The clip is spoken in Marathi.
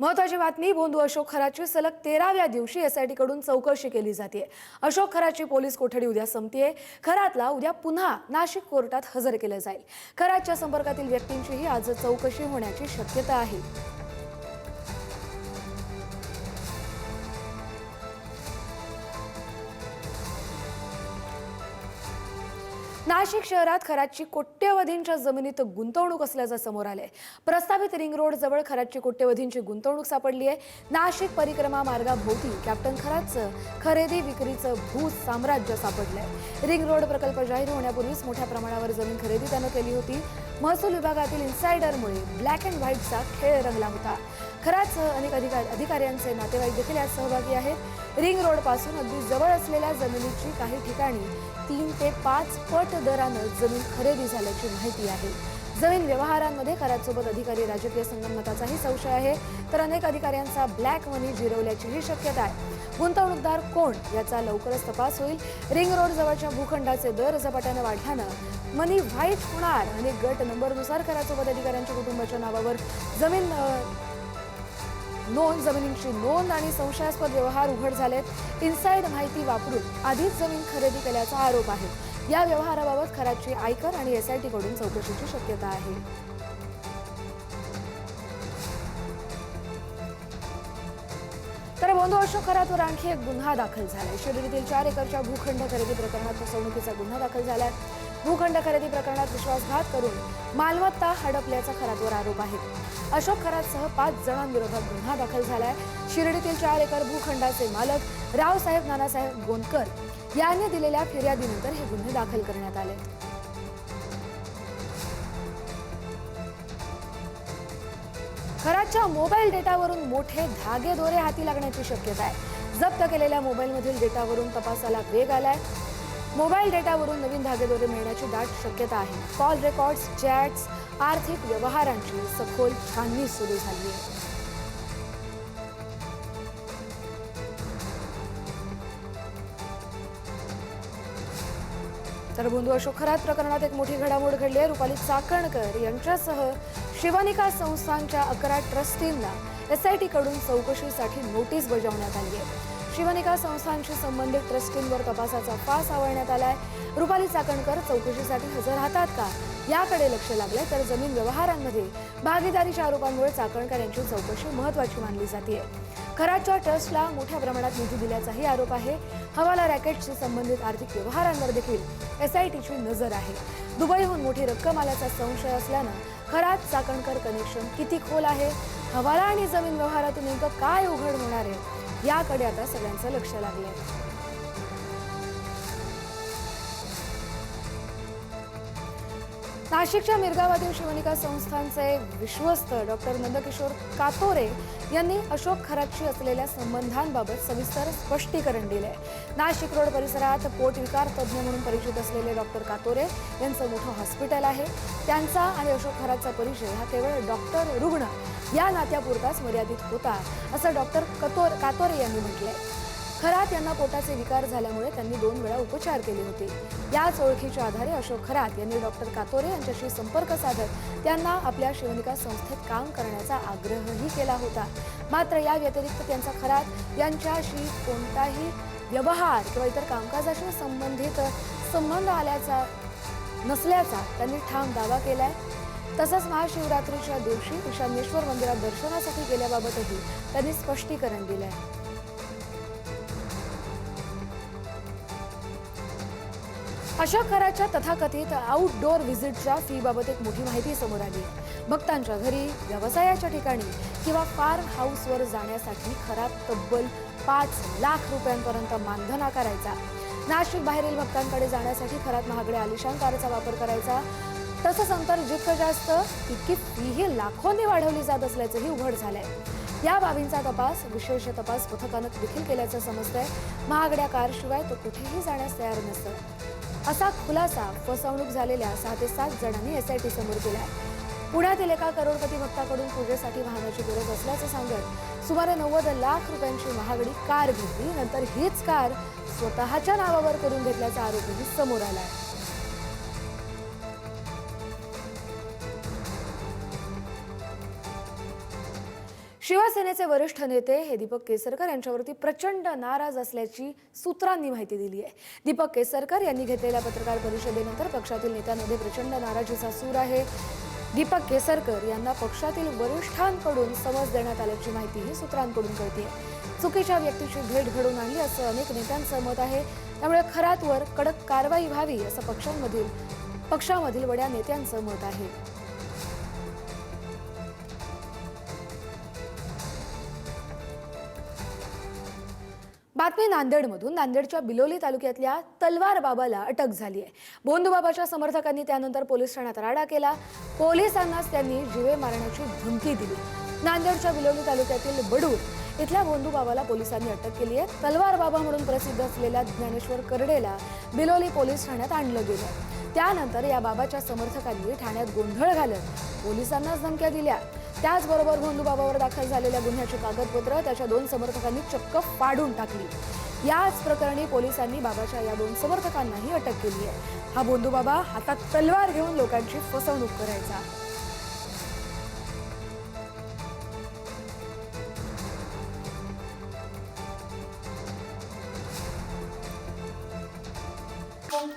महत्वाची बातमी भोंदू अशोक खराची सलग 13व्या दिवशी एसआयटी कडून चौकशी केली जाते। अशोक खराची पोलीस कोठडी उद्या संपतेय। खरातला उद्या पुन्हा नाशिक कोर्टात हजर केलं जाईल। खराच्या संपर्कातील व्यक्तींचीही आज चौकशी होण्याची शक्यता आहे। नाशिक शहरात खराची कोट्यवधींच्या जमिनीत गुंतवणूक असल्याचं समोर आलंय। प्रस्तावित रिंग रोड जवळ खराची कोट्यवधींची गुंतवणूक सापडली आहे। नाशिक परिक्रमा मार्गाभोवती कॅप्टन खराचं खरेदी विक्रीचं भू साम्राज्य सापडलंय। रिंग रोड प्रकल्प जाहीर होण्यापूर्वीच मोठ्या प्रमाणावर जमीन खरेदी त्यानं केली होती। महसूल विभागातील इन्सायडरमुळे ब्लॅक अँड व्हाईटचा खेळ रंगला होता। खराचं अनेक अधिकाऱ्यांचे नातेवाईक देखील यात सहभागी आहेत। रिंग रोड पासून अगदी जवळ असलेल्या जमिनीची काही ठिकाणी 3 ते 5 पट दरानं जमीन खरेदी झाल्याची माहिती आहे। जमीन व्यवहारांमध्ये खरासोबत अधिकारी राजकीय संगनमताचाही संशय आहे, तर अनेक अधिकाऱ्यांचा ब्लॅक मनी जिरवल्याचीही शक्यता आहे। गुंतवणूकदार कोण याचा लवकरच तपास होईल। रिंग रोड जवळच्या भूखंडाचे दर झपाट्याने वाढल्यानं मनी व्हाईट होणार। अनेक गट नंबरनुसार खरासोबत अधिकाऱ्यांच्या कुटुंबाच्या नावावर जमिनींची नोंद आणि संशयास्पद व्यवहार उघड झालेत। इनसाइड माहिती वापरून आधीच जमीन खरेदी केल्याचा आरोप आहे। या व्यवहाराबाबत खराची आयकर आणि एसआयटी कडून चौकशीची शक्यता आहे। तर भोंदू अशोक खरातवर आणखी एक गुन्हा दाखल झालाय। शिर्डीतील 4 एकरच्या भूखंड खरेदी प्रकरणात फसवणुकीचा गुन्हा दाखल झालाय। भूखंड खरेदी प्रकरणात विश्वासघात करून मालमत्ता हडपल्याचा खरातवर आरोप आहे। अशोक खरातसह 5 जणांविरोधात गुन्हा दाखल झालाय। शिर्डीतील 4 एकर भूखंडाचे मालक रावसाहेब नानासाहेब गोंदकर यांनी दिलेल्या फिर्यादीनंतर हे गुन्हे दाखल करण्यात आले। खराच्या मोबाईल डेटावरून मोठे धागेदोरे हाती लागण्याची शक्यता आहे। जप्त केलेल्या मोबाईलमधील डेटावरून तपासाला वेग आलाय। मोबाईल डेटावरून नवीन धागेदोरे मिळण्याची दाट शक्यता आहे। कॉल रेकॉर्ड्स, चॅट्स, आर्थिक व्यवहारांची सखोल छाननी सुरू झाली आहे। तर भोंदू अशोक खरात प्रकरणात एक मोठी घडामोड घडली आहे। रुपाली चाकणकर यांच्यासह शिवनिका संस्थांच्या 11 ट्रस्टींना एसआयटी कडून चौकशीसाठी नोटीस बजावण्यात आली आहे। शिवनिका संस्थांशी संबंधित ट्रस्टींवर तपासाचा फास आवळण्यात आलाय। रुपाली चाकणकर चौकशीसाठी हजर राहतात का याकडे लक्ष लागले, तर जमीन व्यवहारांमध्ये भागीदारीच्या आरोपांमुळे चाकणकर यांची चौकशी महत्त्वाची मानली जाते। खराच्या ट्रस्टला मोठ्या प्रमाणात निधी दिल्याचाही आरोप आहे। हवाला रॅकेटशी संबंधित आर्थिक व्यवहारांवर देखील एसआयटीची नजर आहे। दुबईहून मोठी रक्कम आल्याचा संशय असल्यानं खरात चाकणकर कनेक्शन किती खोल आहे, हवाला आणि जमीन व्यवहारातून नेमकं काय उघड होणार आहे याकडे आता सगळ्यांचं लक्ष लागलंय। नाशिकच्या मिरगावातील शिवनिका संस्थांचे विश्वस्त डॉक्टर नंदकिशोर कातोरे यांनी अशोक खरातशी असलेल्या संबंधांबाबत सविस्तर स्पष्टीकरण दिले। नाशिक रोड परिसरात पोटविकार तज्ज्ञ म्हणून परिचित असलेले डॉक्टर कातोरे यांचं मोठं हॉस्पिटल आहे। त्यांचा आणि अशोक खरातचा परिचय हा केवळ डॉक्टर रुग्ण या नात्यापुरताच मर्यादित होता, असं डॉक्टर कातोरे यांनी म्हटलंय। खरात यांना पोटाचे विकार झाल्यामुळे त्यांनी 2 वेळा उपचार केले होते। याच ओळखीच्या आधारे अशोक खरात यांनी डॉक्टर कातोरे यांच्याशी संपर्क साधत त्यांना आपल्या शिवनिका संस्थेत काम करण्याचा आग्रहही केला होता। मात्र या व्यतिरिक्त त्यांचा खरात यांच्याशी कोणताही व्यवहार किंवा इतर कामकाजाशी संबंधित संबंध नसल्याचा त्यांनी ठाम दावा केलाय। तसंच महाशिवरात्रीच्या दिवशी ईशान्येश्वर मंदिरात दर्शनासाठी गेल्याबाबतही त्यांनी स्पष्टीकरण दिलंय। अशोक खराच्या तथाकथित आउटडोअर व्हिजिटच्या फीबाबत एक मोठी माहिती समोर आली आहे। भक्तांच्या घरी, व्यवसायाच्या ठिकाणी किंवा फार्म हाऊसवर जाण्यासाठी खरात तब्बल 5 लाख रुपयांपर्यंत मानधन आकारायचा। नाशिक बाहेरील भक्तांकडे जाण्यासाठी खरात महागड्या आलिशान कारचा वापर करायचा। तसंच अंतर जितकं जास्त तितकी फीही लाखोंनी वाढवली जात असल्याचंही उघड झालंय। या बाबींचा तपास विशेष तपास पथकानं देखील केल्याचं समजतंय। महागड्या कारशिवाय तो कुठेही जाण्यास तयार नसतं, असा खुलासा फसवणूक झालेल्या 6 ते 7 जणांनी एसआयटी समोर केलाय। पुण्यातील एका करोडपती भक्ताकडून पूजेसाठी वाहनाची गरज असल्याचं सांगत सुमारे 90 लाख रुपयांची महागडी कार घेतली। नंतर हीच कार स्वतःच्या नावावर करून घेतल्याचा आरोपही समोर आलाय। शिवसेनेचे वरिष्ठ नेते हे दीपक केसरकर यांच्यावरती प्रचंड नाराज असल्याची सूत्रांनी माहिती दिली आहे. दीपक केसरकर यांनी घेतलेल्या पत्रकार परिषदेनंतर पक्षातील नेत्यांमध्ये प्रचंड नाराजीचा सूर आहे. दीपक केसरकर यांना पक्षातील वरिष्ठांकडून समज देण्यात आल्याची माहितीही सूत्रांकडून कळते. चुकीच्या व्यक्तीची भेट घडून आणली असं अनेक नेत्यांचं मत आहे. त्यामुळे खरातवर कडक कारवाई व्हावी असं पक्षामधील वड्या नेत्यांचं मत आहे. बातमी नांदेडमधून. नांदेडच्या बिलोली तालुक्यातल्या तलवार बाबाला अटक झाली आहे. भोंदूबाबाच्या समर्थकांनी त्यानंतर पोलीस ठाण्यात राडा केला. पोलिसांनाच त्यांनी जीवे मारण्याची धमकी दिली. नांदेडच्या बिलोली तालुक्यातील बडूर इथल्या भोंदूबाबाला पोलिसांनी अटक केली आहे. तलवार बाबा म्हणून प्रसिद्ध असलेल्या ज्ञानेश्वर करडेला बिलोली पोलीस ठाण्यात आणलं गेलं. त्यानंतर या बाबाच्या समर्थकांनी ठाण्यात गोंधळ घालत पोलिसांनाच धमक्या दिल्या. त्याचबरोबर भोंदूबाबावर दाखल झालेल्या गुन्ह्याची कागदपत्र त्याच्या 2 समर्थकांनी चक्क फाडून टाकली. याच प्रकरणी पोलिसांनी बाबाच्या या 2 समर्थकांनाही अटक केली आहे. हा भोंदूबाबा हातात तलवार घेऊन लोकांची फसवणूक करायचा. Con